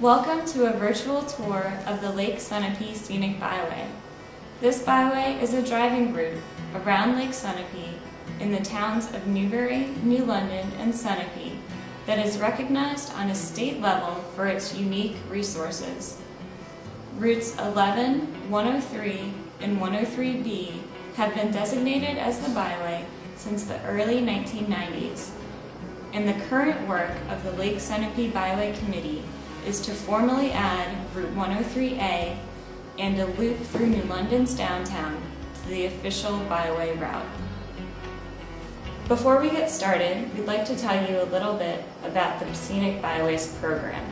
Welcome to a virtual tour of the Lake Sunapee Scenic Byway. This byway is a driving route around Lake Sunapee in the towns of Newbury, New London, and Sunapee that is recognized on a state level for its unique resources. Routes 11, 103, and 103B have been designated as the byway since the early 1990s, and the current work of the Lake Sunapee Byway Committee is to formally add Route 103A and a loop through New London's downtown to the official byway route. Before we get started, we'd like to tell you a little bit about the Scenic Byways program.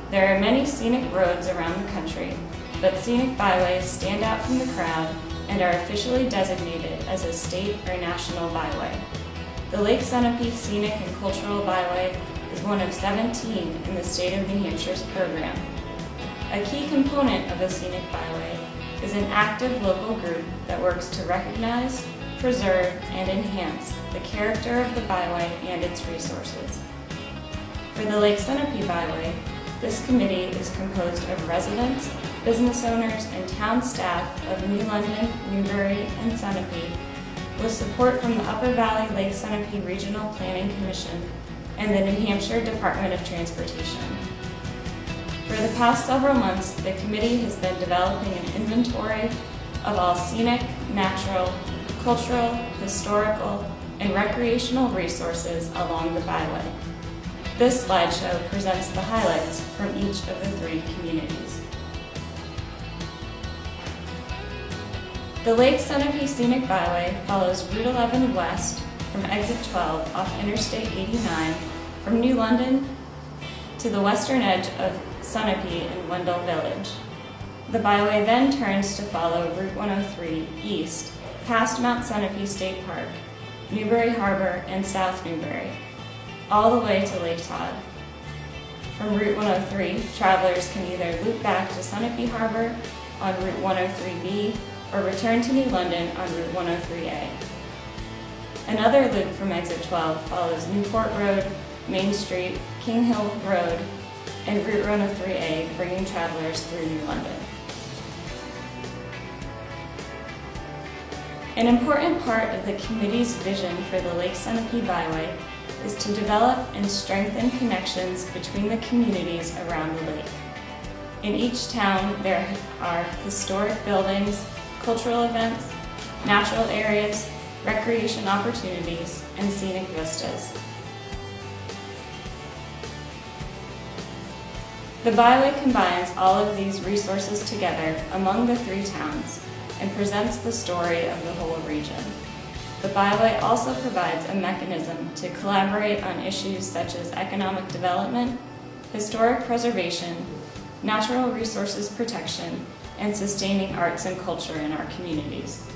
There are many scenic roads around the country, but Scenic Byways stand out from the crowd and are officially designated as a state or national byway. The Lake Sunapee Scenic and Cultural Byway is one of 17 in the state of New Hampshire's program. A key component of a scenic byway is an active local group that works to recognize, preserve, and enhance the character of the byway and its resources. For the Lake Sunapee Byway, this committee is composed of residents, business owners, and town staff of New London, Newbury, and Sunapee, with support from the Upper Valley Lake Sunapee Regional Planning Commission and the New Hampshire Department of Transportation. For the past several months, the committee has been developing an inventory of all scenic, natural, cultural, historical, and recreational resources along the byway. This slideshow presents the highlights from each of the three communities. The Lake Sunapee Scenic Byway follows Route 11 west from exit 12 off Interstate 89 from New London to the western edge of Sunapee and Wendell Village. The byway then turns to follow Route 103 east past Mount Sunapee State Park, Newbury Harbor, and South Newbury, all the way to Lake Todd. From Route 103, travelers can either loop back to Sunapee Harbor on Route 103B or return to New London on Route 103A. Another loop from exit 12 follows Newport Road, Main Street, King Hill Road, and Route 103A, bringing travelers through New London. An important part of the committee's vision for the Lake Sunapee Byway is to develop and strengthen connections between the communities around the lake. In each town, there are historic buildings, cultural events, natural areas, recreation opportunities, and scenic vistas. The byway combines all of these resources together among the three towns and presents the story of the whole region. The byway also provides a mechanism to collaborate on issues such as economic development, historic preservation, natural resources protection, and sustaining arts and culture in our communities.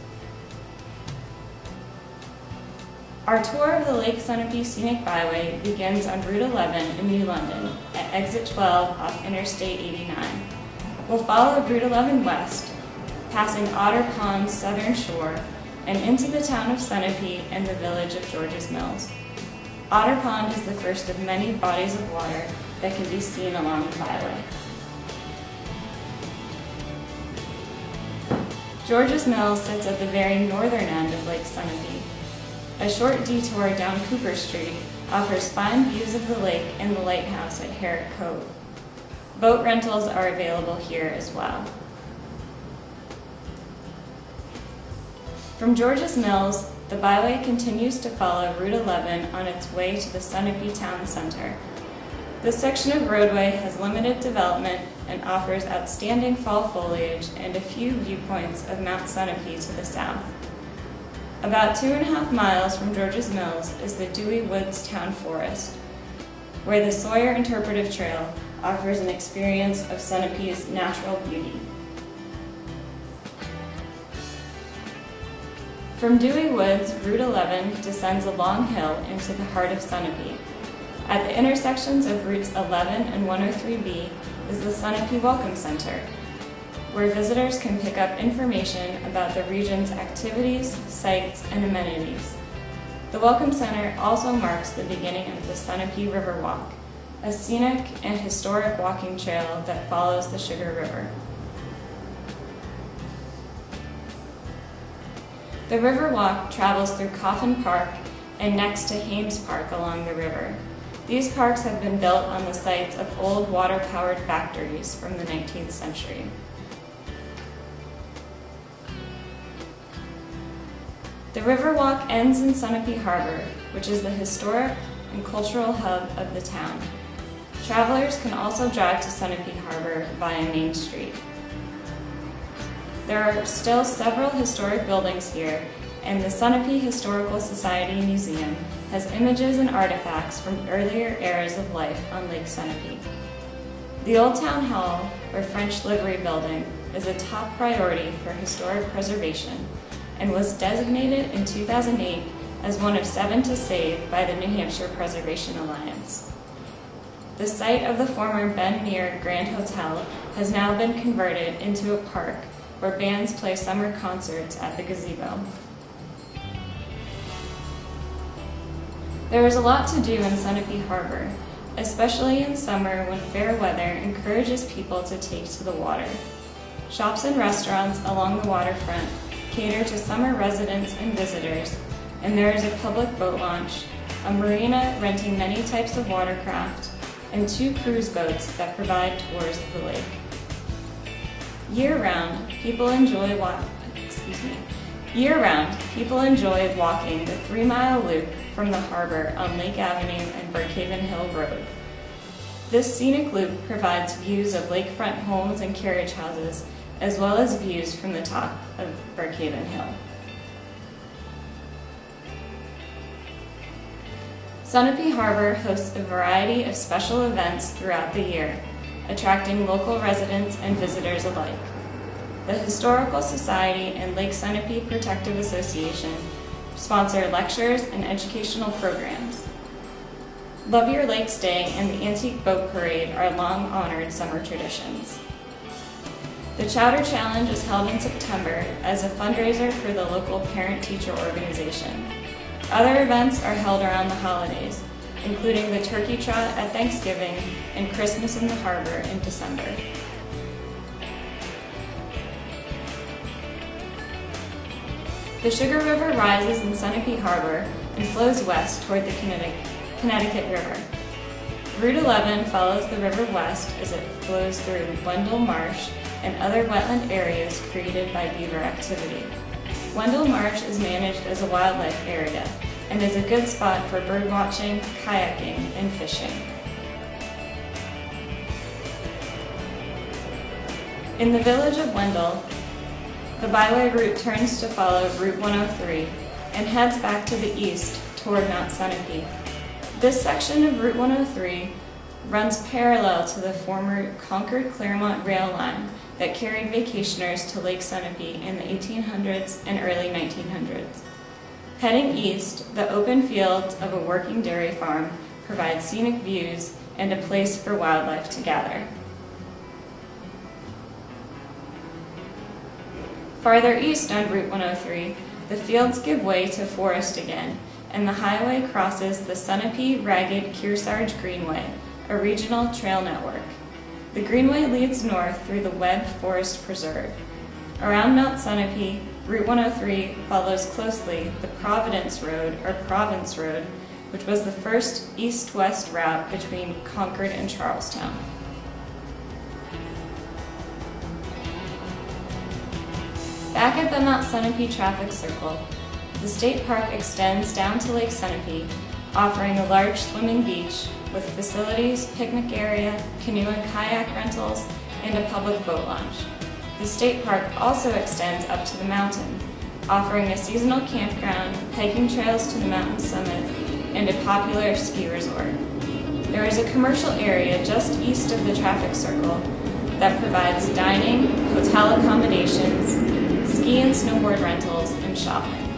Our tour of the Lake Sunapee Scenic Byway begins on Route 11 in New London at exit 12 off Interstate 89. We'll follow Route 11 west, passing Otter Pond's southern shore and into the town of Sunapee and the village of George's Mills. Otter Pond is the first of many bodies of water that can be seen along the byway. George's Mills sits at the very northern end of Lake Sunapee. A short detour down Cooper Street offers fine views of the lake and the lighthouse at Herrick Cove. Boat rentals are available here as well. From George's Mills, the byway continues to follow Route 11 on its way to the Sunapee Town Center. This section of roadway has limited development and offers outstanding fall foliage and a few viewpoints of Mount Sunapee to the south. About 2.5 miles from George's Mills is the Dewey Woods Town Forest, where the Sawyer Interpretive Trail offers an experience of Sunapee's natural beauty. From Dewey Woods, Route 11 descends a long hill into the heart of Sunapee. At the intersections of Routes 11 and 103B is the Sunapee Welcome Center, where visitors can pick up information about the region's activities, sites, and amenities. The Welcome Center also marks the beginning of the Sunapee River Walk, a scenic and historic walking trail that follows the Sugar River. The Riverwalk travels through Coffin Park and next to Hames Park along the river. These parks have been built on the sites of old water-powered factories from the 19th century. The Riverwalk ends in Sunapee Harbor, which is the historic and cultural hub of the town. Travelers can also drive to Sunapee Harbor via Main Street. There are still several historic buildings here, and the Sunapee Historical Society Museum has images and artifacts from earlier eras of life on Lake Sunapee. The Old Town Hall, or French Livery Building, is a top priority for historic preservation and was designated in 2008 as one of 7 to save by the New Hampshire Preservation Alliance. The site of the former Ben Muir Grand Hotel has now been converted into a park where bands play summer concerts at the gazebo. There is a lot to do in Sunapee Harbor, especially in summer when fair weather encourages people to take to the water. Shops and restaurants along the waterfront cater to summer residents and visitors, and there is a public boat launch, a marina renting many types of watercraft, and 2 cruise boats that provide tours of the lake. Year-round, people enjoy walking the 3-mile loop from the harbor on Lake Avenue and Brookhaven Hill Road. This scenic loop provides views of lakefront homes and carriage houses, as well as views from the top of Brookhaven Hill. Sunapee Harbor hosts a variety of special events throughout the year, attracting local residents and visitors alike. The Historical Society and Lake Sunapee Protective Association sponsor lectures and educational programs. Love Your Lakes Day and the Antique Boat Parade are long-honored summer traditions. The Chowder Challenge is held in September as a fundraiser for the local parent-teacher organization. Other events are held around the holidays, including the Turkey Trot at Thanksgiving and Christmas in the Harbor in December. The Sugar River rises in Sunapee Harbor and flows west toward the Connecticut River. Route 11 follows the river west as it flows through Wendell Marsh and other wetland areas created by beaver activity. Wendell Marsh is managed as a wildlife area and is a good spot for bird watching, kayaking, and fishing. In the village of Wendell, the byway route turns to follow Route 103 and heads back to the east toward Mount Sunapee. This section of Route 103 runs parallel to the former Concord-Claremont rail line that carried vacationers to Lake Sunapee in the 1800s and early 1900s. Heading east, the open fields of a working dairy farm provide scenic views and a place for wildlife to gather. Farther east on Route 103, the fields give way to forest again, and the highway crosses the Sunapee-Ragged Kearsarge Greenway, a regional trail network. The Greenway leads north through the Webb Forest Preserve. Around Mount Sunapee, Route 103 follows closely the Providence Road, or Province Road, which was the first east-west route between Concord and Charlestown. Back at the Mount Sunapee traffic circle, the state park extends down to Lake Sunapee, offering a large swimming beach with facilities, picnic area, canoe and kayak rentals, and a public boat launch. The state park also extends up to the mountain, offering a seasonal campground, hiking trails to the mountain summit, and a popular ski resort. There is a commercial area just east of the traffic circle that provides dining, hotel accommodations, ski and snowboard rentals, and shopping.